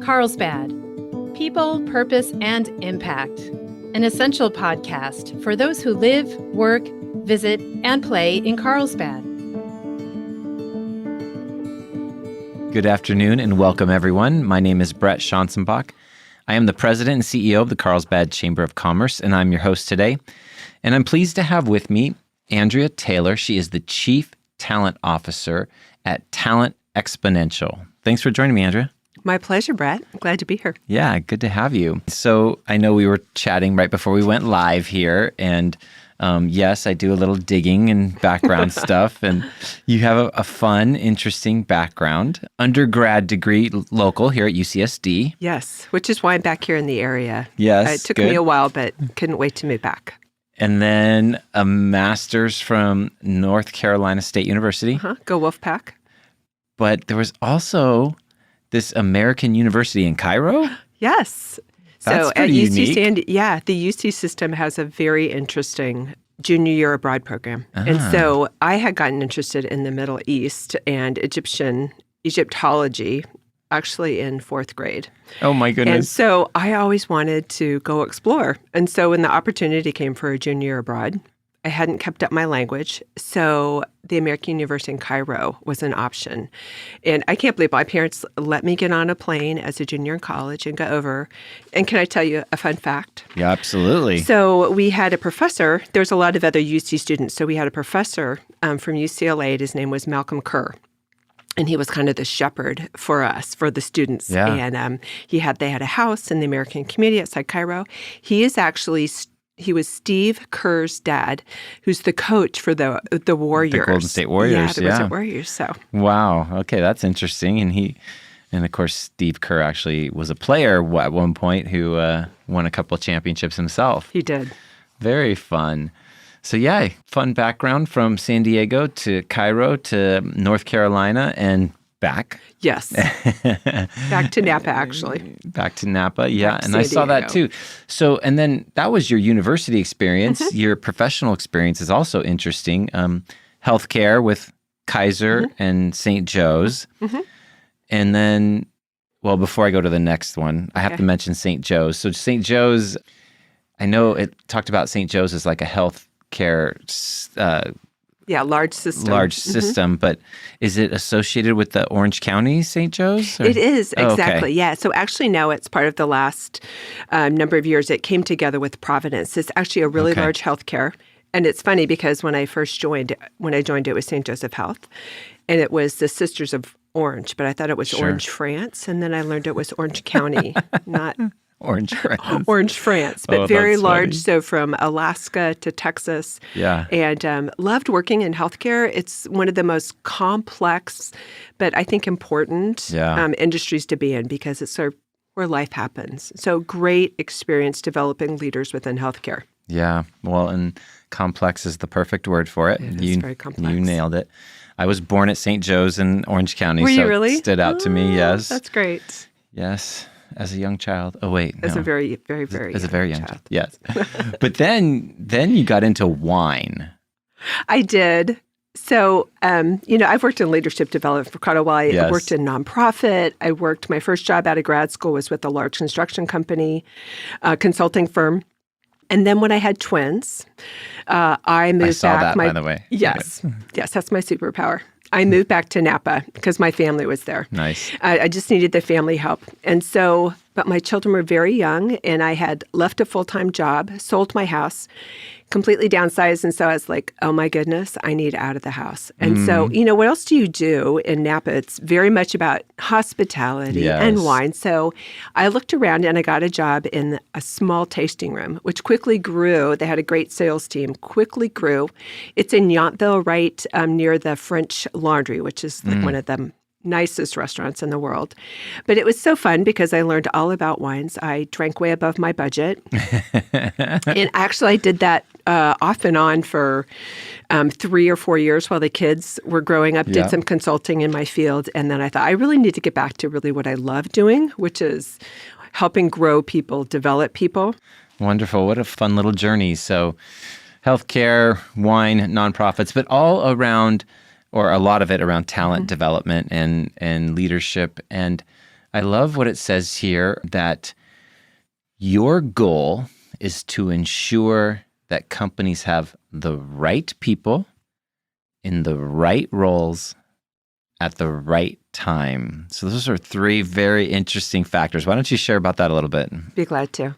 Carlsbad, People, Purpose, and Impact, an essential podcast for those who live, work, visit, and play in Carlsbad. Good afternoon and welcome, everyone. My name is Brett Schanzenbach. I am the president and CEO of the Carlsbad Chamber of Commerce, and I'm your host today. And I'm pleased to have with me Andria Taylor. She is the Chief Talent Officer at TalentXponential. Thanks for joining me, Andria. My pleasure, Brett. Glad to be here. Yeah, good to have you. So I know we were chatting right before we went live here, and yes, I do a little digging and background stuff, and you have a fun, interesting background. Undergrad degree local here at UCSD. Yes, which is why I'm back here in the area. Yes, it took me a while, but couldn't wait to move back. And then a master's from North Carolina State University. Go Wolfpack. But there was also this American University in Cairo? Yes. That's so at pretty UC unique. the UC system has a very interesting junior year abroad program. And so I had gotten interested in the Middle East and Egyptology actually in fourth grade. Oh my goodness. And so I always wanted to go explore. And so when the opportunity came for a junior year abroad, I hadn't kept up my language, so the American University in Cairo was an option. And I can't believe my parents let me get on a plane as a junior in college and go over. And can I tell you a fun fact? Yeah, absolutely. So we had a professor. There's a lot of other UC students. So we had a professor from UCLA. His name was Malcolm Kerr. And he was kind of the shepherd for us, for the students. Yeah. And they had a house in the American community outside Cairo. He was Steve Kerr's dad, who's the coach for the Warriors. The Golden State Warriors, yeah. The Golden State Warriors, so. Wow. Okay, that's interesting. And of course, Steve Kerr actually was a player at one point who won a couple of championships himself. He did. Very fun. So yeah, fun background from San Diego to Cairo to North Carolina and back. Yes. Back to Napa, actually. Back to Napa, yeah. Back to and San I saw that Diego. too. So, and then that was your university experience. Your professional experience is also interesting. Healthcare with Kaiser and St. Joe's. And then, well, before I go to the next one, I have to mention St. Joe's. So St. Joe's, I know it talked about St. Joe's as like a healthcare large system. But is it associated with the Orange County St. Joe's? Or? It is, exactly. Oh, okay. Yeah. So actually now it's part of the last number of years. It came together with Providence. It's actually a really large healthcare. And it's funny because when I joined, it was St. Joseph Health. And it was the Sisters of Orange. But I thought it was Orange, France. And then I learned it was Orange County, not Orange France. Orange France, but very large. Funny. So from Alaska to Texas. Yeah. And loved working in healthcare. It's one of the most complex, but I think important industries to be in because it's sort of where life happens. So great experience developing leaders within healthcare. Yeah. Well, and complex is the perfect word for it. It is very complex. You nailed it. I was born at St. Joe's in Orange County. Were so you really? It stood out to me, yes. That's great. Yes. As a young child. Oh, wait. As no. a very, very, very As a very young child. Yes. But then you got into wine. I did. So, I've worked in leadership development for quite a while. I worked in nonprofit. My first job out of grad school was with a large construction company, consulting firm. And then when I had twins, I moved back. I saw that, by the way. Yes. Yes, that's my superpower. I moved back to Napa because my family was there. Nice. I just needed the family help. And so, but my children were very young and I had left a full-time job, sold my house, completely downsized. And so I was like, oh my goodness, I need out of the house. And so, what else do you do in Napa? It's very much about hospitality and wine. So I looked around and I got a job in a small tasting room, which quickly grew. They had a great sales team, quickly grew. It's in Yountville, right near the French Laundry, which is like one of the nicest restaurants in the world. But it was so fun because I learned all about wines. I drank way above my budget. And actually, I did that off and on for 3 or 4 years while the kids were growing up, did some consulting in my field. And then I thought, I really need to get back to really what I love doing, which is helping grow people, develop people. Wonderful. What a fun little journey. So healthcare, wine, nonprofits, but all around, or a lot of it around talent development and leadership. And I love what it says here that your goal is to ensure that companies have the right people in the right roles at the right time. So those are three very interesting factors. Why don't you share about that a little bit? Be glad to.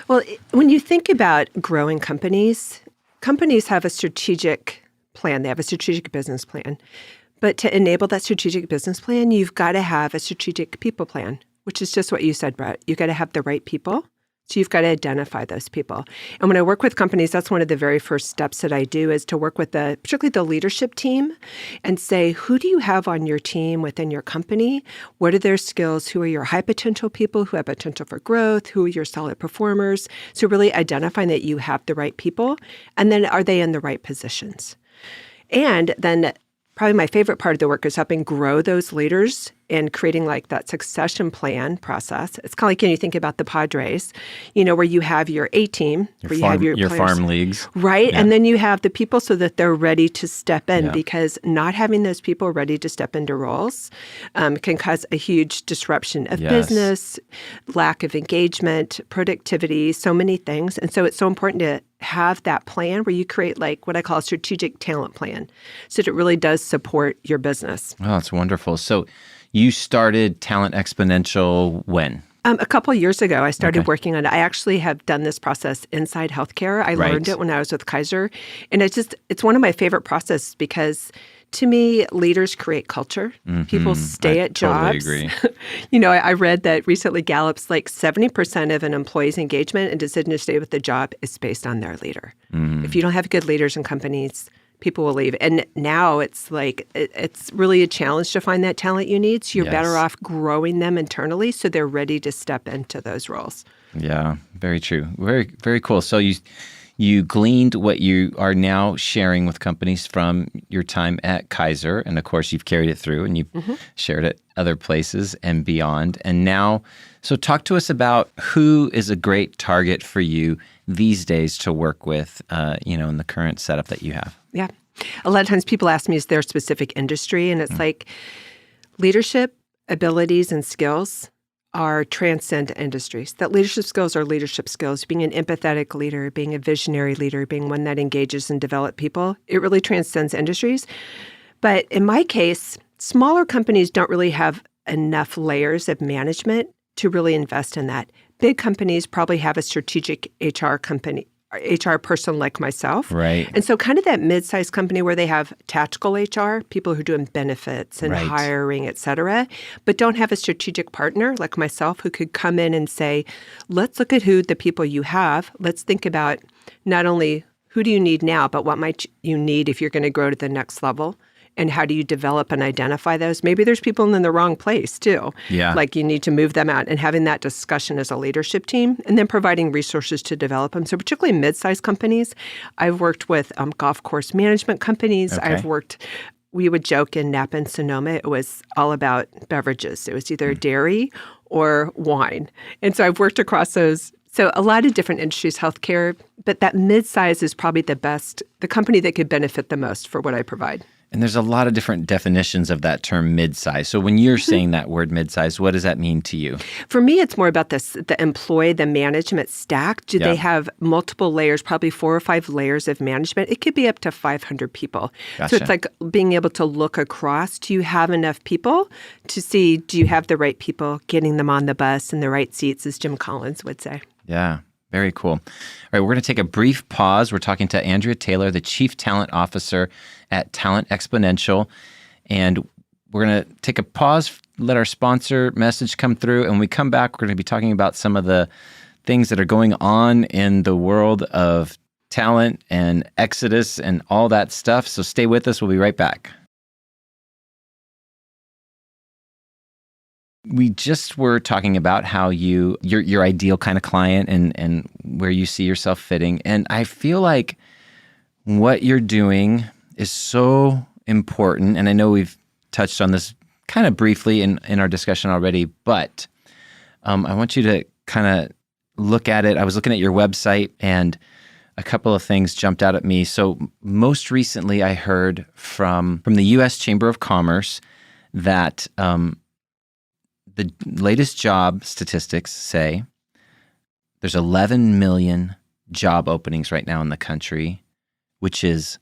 Well, when you think about growing companies, companies have a strategic plan. They have a strategic business plan. But to enable that strategic business plan, you've got to have a strategic people plan, which is just what you said, Brett. You've got to have the right people. So you've got to identify those people. And when I work with companies, that's one of the very first steps that I do is to work with particularly the leadership team and say, who do you have on your team within your company? What are their skills? Who are your high potential people who have potential for growth? Who are your solid performers? So really identifying that you have the right people. And then are they in the right positions? And then probably my favorite part of the work is helping grow those leaders and creating like that succession plan process. It's kind of like when you think about the Padres, where you have your A team, where you have your players, farm leagues. Right. Yeah. And then you have the people so that they're ready to step in, Yeah. because not having those people ready to step into roles can cause a huge disruption of Yes. business, lack of engagement, productivity, so many things. And so it's so important to have that plan where you create like what I call a strategic talent plan so that it really does support your business. Oh, that's wonderful. So you started Talent Exponential when? A couple of years ago, I started Okay. working on it. I actually have done this process inside healthcare. I Right. learned it when I was with Kaiser. And it's one of my favorite processes because to me, leaders create culture. People stay I at jobs. totally agree. I read that recently Gallup's like 70% of an employee's engagement and decision to stay with the job is based on their leader. If you don't have good leaders in companies, people will leave. And now it's like, it's really a challenge to find that talent you need. So you're Yes. better off growing them internally so they're ready to step into those roles. Yeah, very true. Very, very cool. So you gleaned what you are now sharing with companies from your time at Kaiser. And of course, you've carried it through and you've shared it other places and beyond. And now, so talk to us about who is a great target for you these days to work with, in the current setup that you have. Yeah. A lot of times people ask me, is there a specific industry? And it's like leadership, abilities, and skills are transcend industries. That leadership skills are leadership skills. Being an empathetic leader, being a visionary leader, being one that engages and develops people, it really transcends industries. But in my case, smaller companies don't really have enough layers of management to really invest in that. Big companies probably have a strategic HR person like myself. Right. And so kind of that mid-sized company where they have tactical HR, people who are doing benefits and Right. hiring, et cetera, but don't have a strategic partner like myself who could come in and say, let's look at who the people you have. Let's think about not only who do you need now, but what might you need if you're going to grow to the next level. And how do you develop and identify those? Maybe there's people in the wrong place too. Yeah. Like you need to move them out and having that discussion as a leadership team and then providing resources to develop them. So particularly mid-sized companies. I've worked with golf course management companies. Okay. We would joke in Napa and Sonoma, it was all about beverages. It was either dairy or wine. And so I've worked across those. So a lot of different industries, healthcare, but that mid-size is probably the company that could benefit the most for what I provide. And there's a lot of different definitions of that term mid-size. So when you're saying that word mid-size, what does that mean to you? For me, it's more about the employee, the management stack. Do Yeah. they have multiple layers, probably 4 or 5 layers of management? It could be up to 500 people. Gotcha. So it's like being able to look across. Do you have enough people to see, do you have the right people, getting them on the bus in the right seats, as Jim Collins would say? Yeah, very cool. All right, we're going to take a brief pause. We're talking to Andria Taylor, the Chief Talent Officer at Talent Exponential. And we're going to take a pause, let our sponsor message come through. And when we come back, we're going to be talking about some of the things that are going on in the world of talent and Exodus and all that stuff. So stay with us. We'll be right back. We just were talking about how your ideal kind of client and where you see yourself fitting. And I feel like what you're doing is so important. And I know we've touched on this kind of briefly in our discussion already, but I want you to kind of look at it. I was looking at your website and a couple of things jumped out at me. So most recently I heard from the U.S. Chamber of Commerce that the latest job statistics say there's 11 million job openings right now in the country, which is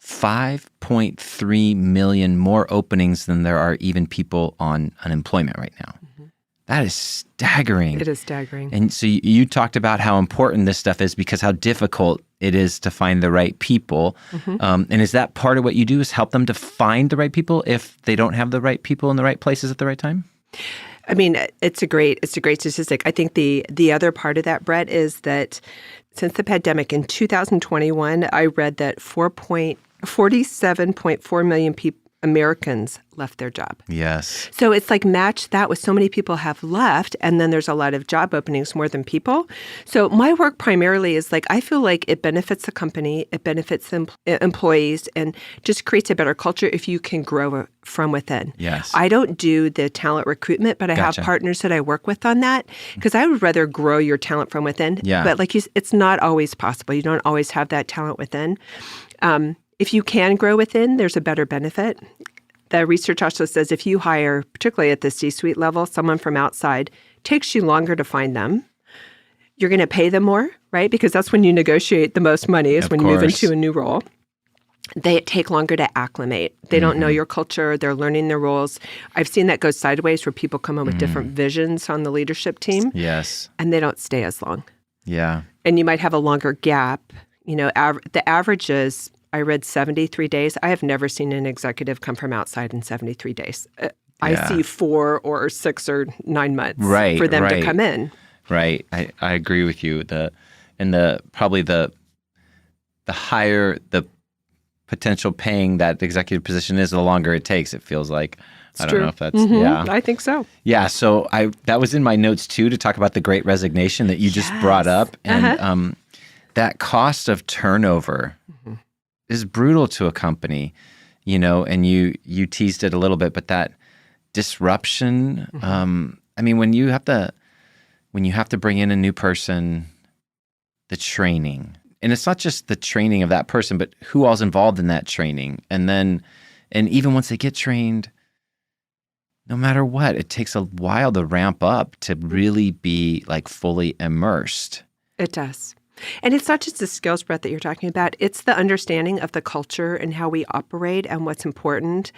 5.3 million more openings than there are even people on unemployment right now. That is staggering. It is staggering. And so you talked about how important this stuff is because how difficult it is to find the right people. And is that part of what you do, is help them to find the right people if they don't have the right people in the right places at the right time? I mean, it's a great statistic. I think the other part of that, Brett, is that since the pandemic in 2021, I read that 47.4 million Americans left their job. Yes. So it's like match that with so many people have left, and then there's a lot of job openings more than people. So my work primarily is like, I feel like it benefits the company, it benefits the employees, and just creates a better culture if you can grow from within. Yes. I don't do the talent recruitment, but I have partners that I work with on that because I would rather grow your talent from within. Yeah. But like it's not always possible. You don't always have that talent within. If you can grow within, there's a better benefit. The research also says if you hire, particularly at the C-suite level, someone from outside, it takes you longer to find them. You're going to pay them more, right? Because that's when you negotiate the most money, is when you move into a new role. They take longer to acclimate. They don't know your culture. They're learning their roles. I've seen that go sideways where people come in with different visions on the leadership team. Yes. And they don't stay as long. Yeah. And you might have a longer gap. You know, the average is, I read 73 days. I have never seen an executive come from outside in 73 days. I see 4 or 6 or 9 months for them to come in. Right. I agree with you. Probably the higher the potential paying that executive position is, the longer it takes, it feels like. I don't know if that's, I think so. Yeah. So that was in my notes too, to talk about the Great Resignation that you just brought up. And that cost of turnover is brutal to a company, you know, and you teased it a little bit, but that disruption, I mean, when you have to bring in a new person, the training, and it's not just the training of that person, but who all's involved in that training. And even once they get trained, no matter what, it takes a while to ramp up to really be like fully immersed. It does. And it's not just the skills, Brett, that you're talking about. It's the understanding of the culture and how we operate and what's important,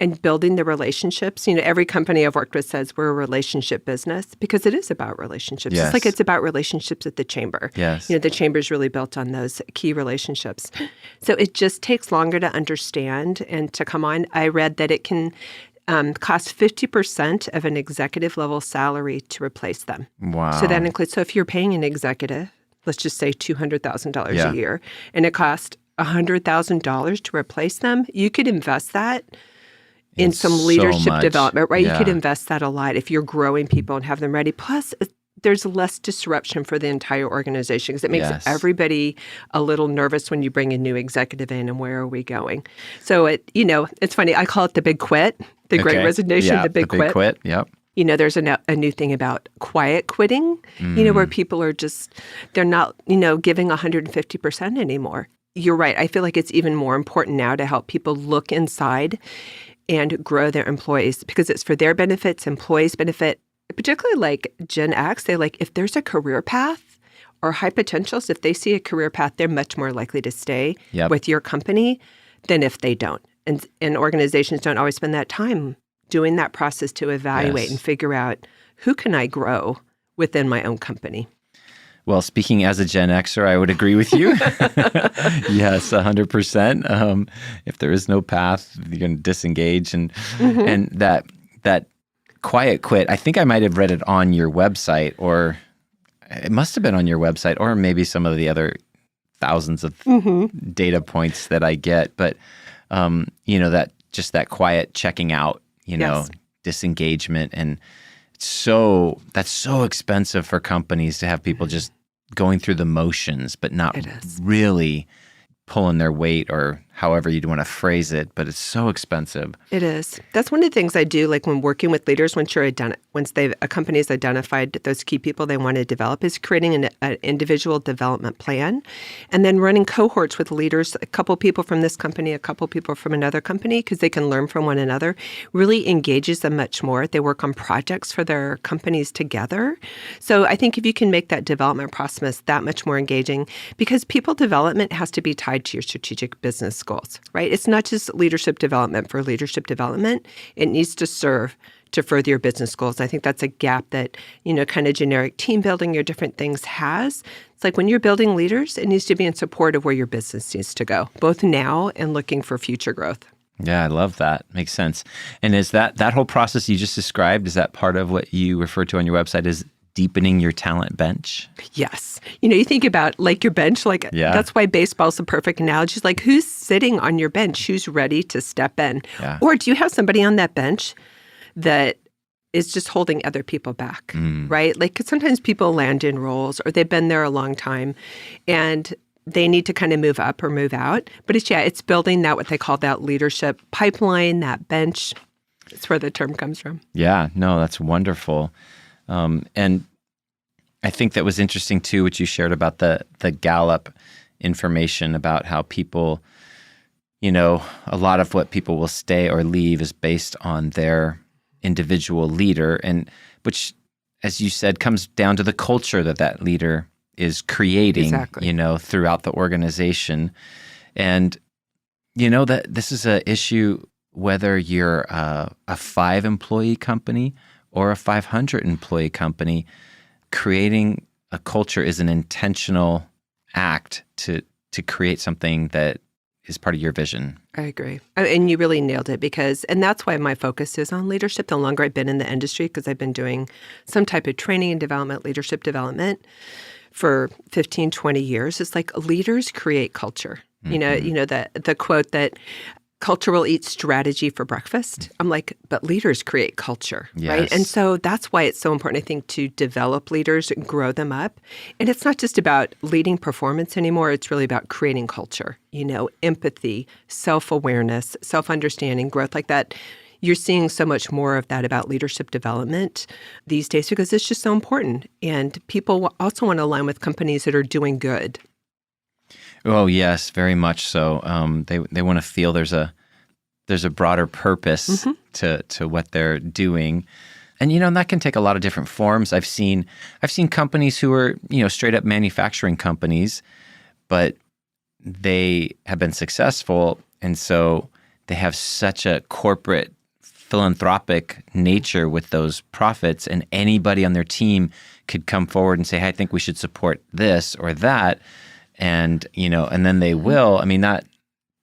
and building the relationships. You know, every company I've worked with says we're a relationship business because it is about relationships. Yes. It's like it's about relationships at the chamber. Yes. You know, the chamber is really built on those key relationships. So it just takes longer to understand and to come on. I read that it can cost 50% of an executive level salary to replace them. Wow. So that includes, so if you're paying an executive, let's just say $200,000 a year, and it costs $100,000 to replace them, you could invest that in some leadership development, right? Yeah. You could invest that a lot if you're growing people and have them ready. Plus, there's less disruption for the entire organization because it makes everybody a little nervous when you bring a new executive in and where are we going? So, it's funny. I call it the big quit, the Great Resignation, the big quit. Yep. You know, there's a new thing about quiet quitting, where people are just, they're not, giving 150% anymore. You're right. I feel like it's even more important now to help people look inside and grow their employees because it's for their benefits, employees' benefit, particularly like Gen X. They like, if there's a career path or high potentials, if they see a career path, they're much more likely to stay with your company than if they don't. And organizations don't always spend that time doing that process to evaluate and figure out who can I grow within my own company. Well, speaking as a Gen Xer, I would agree with you. Yes, 100%. If there is no path, you're going to disengage. And that quiet quit, I think I might have read it on your website, or it must have been on your website, or maybe some of the other thousands of data points that I get. But, that quiet checking out, disengagement. And that's so expensive for companies to have people just going through the motions, but not really pulling their weight or however you'd want to phrase it, but it's so expensive. It is. That's one of the things I do, like when working with leaders, once a company's identified those key people they want to develop, is creating an individual development plan, and then running cohorts with leaders, a couple people from this company, a couple people from another company, because they can learn from one another, really engages them much more. They work on projects for their companies together. So I think if you can make that development process that much more engaging, because people development has to be tied to your strategic business goals, right? It's not just leadership development for leadership development. It needs to serve to further your business goals. I think that's a gap that, kind of generic team building or different things has. It's like when you're building leaders, it needs to be in support of where your business needs to go, both now and looking for future growth. Yeah, I love that. Makes sense. And is that whole process you just described, is that part of what you refer to on your website as deepening your talent bench? Yes. You think about like your bench, that's why baseball's the perfect analogy. It's like, who's sitting on your bench? Who's ready to step in? Yeah. Or do you have somebody on that bench that is just holding other people back, right? Like, 'cause sometimes people land in roles or they've been there a long time and they need to kind of move up or move out. But it's building that, what they call that leadership pipeline, that bench. That's where the term comes from. Yeah, no, that's wonderful. And I think that was interesting too, what you shared about the Gallup information about how people, a lot of what people will stay or leave is based on their individual leader, and which, as you said, comes down to the culture that leader is creating, exactly. Throughout the organization. And, that this is an issue whether you're a 5-employee company or a 500-employee company. Creating a culture is an intentional act to create something that is part of your vision. I agree. And you really nailed it and that's why my focus is on leadership. The longer I've been in the industry, because I've been doing some type of training and development, leadership development for 15, 20 years. It's like leaders create culture. Mm-hmm. The quote that culture will eat strategy for breakfast. I'm like, but leaders create culture, yes. Right? And so that's why it's so important, I think, to develop leaders and grow them up. And it's not just about leading performance anymore. It's really about creating culture, empathy, self-awareness, self-understanding, growth like that. You're seeing so much more of that about leadership development these days because it's just so important. And people also want to align with companies that are doing good. Oh yes, very much so. They want to feel there's a broader purpose to what they're doing, and and that can take a lot of different forms. I've seen companies who are straight up manufacturing companies, but they have been successful, and so they have such a corporate philanthropic nature with those profits, and anybody on their team could come forward and say, hey, I think we should support this or that. And, and then they will. I mean, that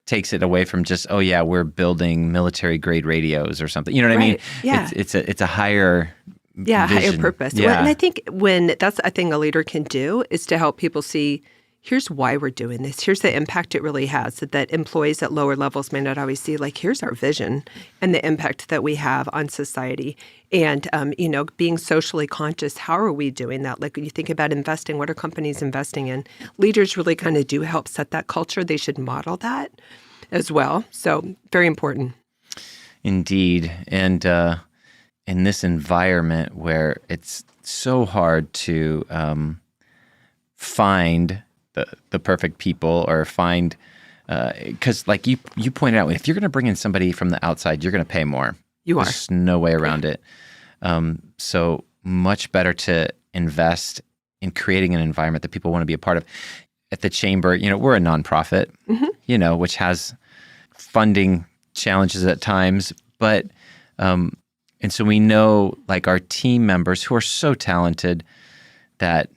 takes it away from just, oh yeah, we're building military grade radios or something. You know what I mean? Yeah. It's a higher vision. Higher purpose. Yeah. Well, and I think that's a thing a leader can do is to help people see, here's why we're doing this. Here's the impact it really has that employees at lower levels may not always see. Like, here's our vision and the impact that we have on society. And, being socially conscious, how are we doing that? Like when you think about investing, what are companies investing in? Leaders really kind of do help set that culture. They should model that as well. So very important. Indeed. And in this environment where it's so hard to find the perfect people or find, because like you pointed out, if you're going to bring in somebody from the outside, you're going to pay more. There's no way around it. So much better to invest in creating an environment that people want to be a part of. At the Chamber, we're a nonprofit, which has funding challenges at times, but and so we know like our team members who are so talented that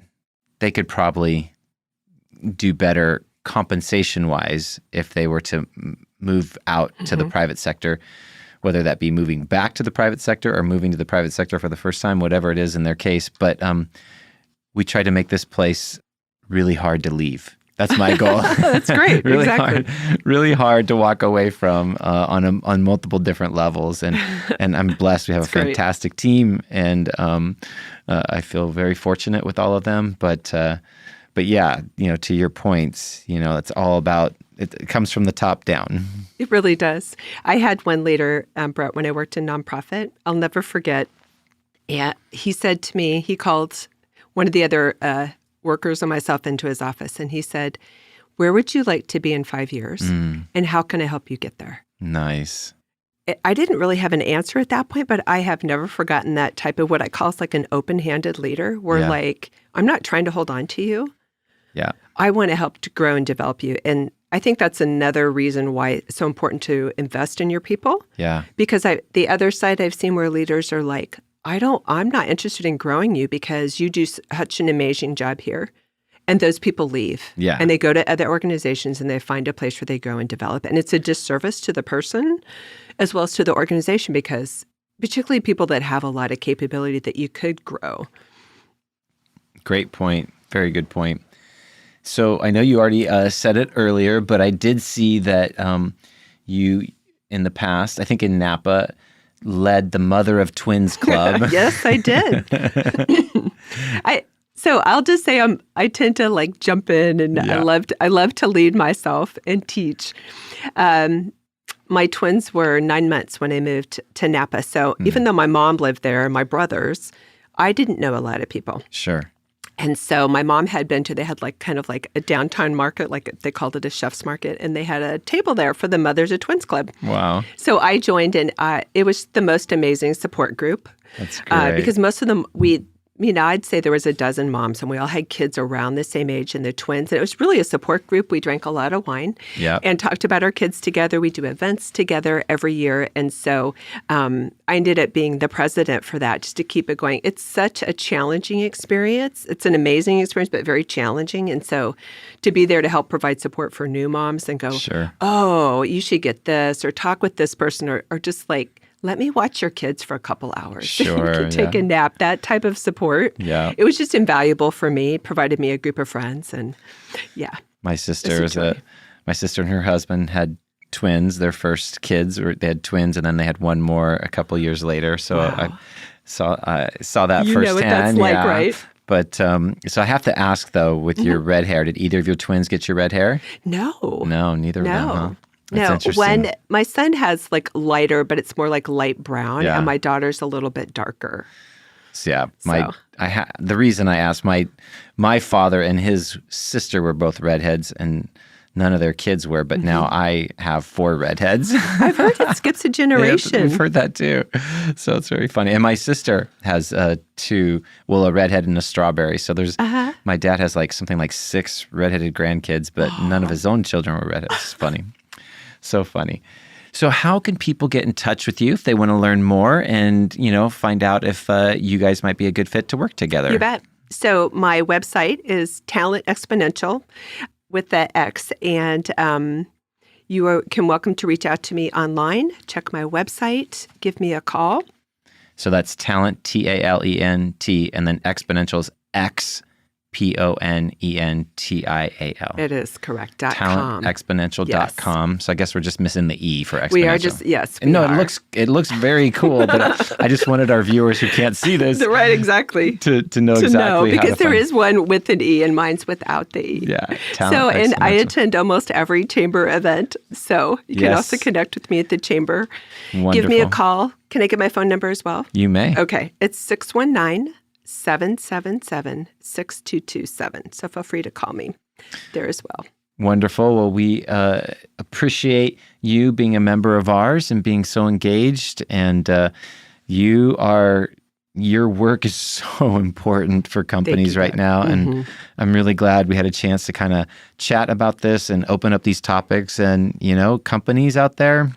they could probably do better compensation-wise if they were to move out to the private sector, whether that be moving back to the private sector or moving to the private sector for the first time, whatever it is in their case. But we try to make this place really hard to leave. That's my goal. That's great. Exactly. Really hard to walk away from on multiple different levels. And I'm blessed. We have a fantastic team, and I feel very fortunate with all of them. But yeah, to your points, it's all about it comes from the top down. It really does. I had one leader, Brett, when I worked in nonprofit. I'll never forget. Yeah, he said to me, he called one of the other workers and myself into his office, and he said, "Where would you like to be in 5 years? And how can I help you get there?" Nice. I didn't really have an answer at that point, but I have never forgotten that type of what I call like an open-handed leader, where like, I'm not trying to hold on to you. Yeah. I want to help to grow and develop you. And I think that's another reason why it's so important to invest in your people. Yeah. Because the other side I've seen where leaders are like, I'm not interested in growing you because you do such an amazing job here. And those people leave. Yeah. And they go to other organizations and they find a place where they grow and develop. And it's a disservice to the person as well as to the organization, because particularly people that have a lot of capability that you could grow. Great point. Very good point. So I know you already said it earlier, but I did see that you, in the past, I think in Napa, led the Mother of Twins Club. Yes, I did. So I'll just say I tend to like jump in, and I love to lead myself and teach. My twins were 9 months when I moved to Napa. So even though my mom lived there and my brothers, I didn't know a lot of people. Sure. And so my mom they had like kind of like a downtown market, like they called it a chef's market, and they had a table there for the Mothers of Twins Club. Wow. So I joined, and it was the most amazing support group. That's great. Because most of them, I'd say there was a dozen moms, and we all had kids around the same age, and they're twins. And it was really a support group. We drank a lot of wine and talked about our kids together. We do events together every year. And so I ended up being the president for that, just to keep it going. It's such a challenging experience. It's an amazing experience, but very challenging. And so to be there to help provide support for new moms and go, oh, you should get this, or talk with this person, or just like, let me watch your kids for a couple hours. Sure, you can take a nap, that type of support. Yeah. It was just invaluable for me. It provided me a group of friends, and My sister and her husband had twins. Their first kids, they had twins, and then they had one more a couple years later. So I saw that firsthand. You know what that's like, right? But so I have to ask though, with your red hair, did either of your twins get your red hair? No. No, neither of them, huh? No, when my son has like lighter, but it's more like light brown, and my daughter's a little bit darker. So the reason I asked, my father and his sister were both redheads, and none of their kids were. But now I have 4 redheads. I've heard it skips a generation. I've heard that too. So it's very funny. And my sister has 2, a redhead and a strawberry. So there's my dad has like something like 6 redheaded grandkids, but none of his own children were redheads. It's funny. So funny. So how can people get in touch with you if they want to learn more and, find out if you guys might be a good fit to work together? You bet. So my website is TalentXponential with the X, and you can welcome to reach out to me online. Check my website. Give me a call. So that's Talent, TALENT, and then Xponential is XPONENTIAL. It is correct. TalentXponential.com. Yes. So I guess we're just missing the E for Xponential. We are just, yes. No, it looks very cool, but I just wanted our viewers who can't see this. Right, exactly. To know exactly because there is one with an E and mine's without the E. Yeah. So, and I attend almost every chamber event. So you can also connect with me at the chamber. Wonderful. Give me a call. Can I get my phone number as well? You may. Okay. It's 619-777-6227. So feel free to call me there as well. Wonderful. Well, we appreciate you being a member of ours and being so engaged. And your work is so important for companies right now. And I'm really glad we had a chance to kind of chat about this and open up these topics. And, companies out there,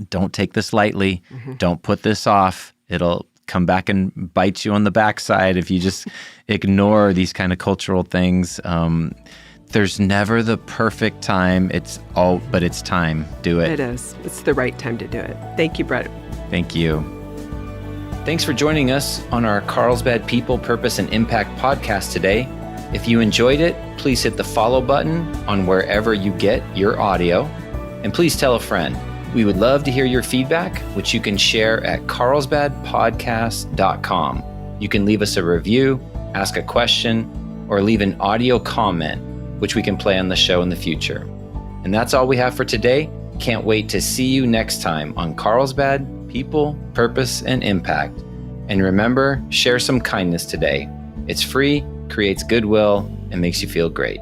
don't take this lightly. Don't put this off. It'll come back and bite you on the backside if you just ignore these kind of cultural things. There's never the perfect time. But it's time. Do it. It is. It's the right time to do it. Thank you, Brett. Thank you. Thanks for joining us on our Carlsbad People, Purpose, and Impact podcast today. If you enjoyed it, please hit the follow button on wherever you get your audio. And please tell a friend. We would love to hear your feedback, which you can share at carlsbadpodcast.com. You can leave us a review, ask a question, or leave an audio comment, which we can play on the show in the future. And that's all we have for today. Can't wait to see you next time on Carlsbad People, Purpose, and Impact. And remember, share some kindness today. It's free, creates goodwill, and makes you feel great.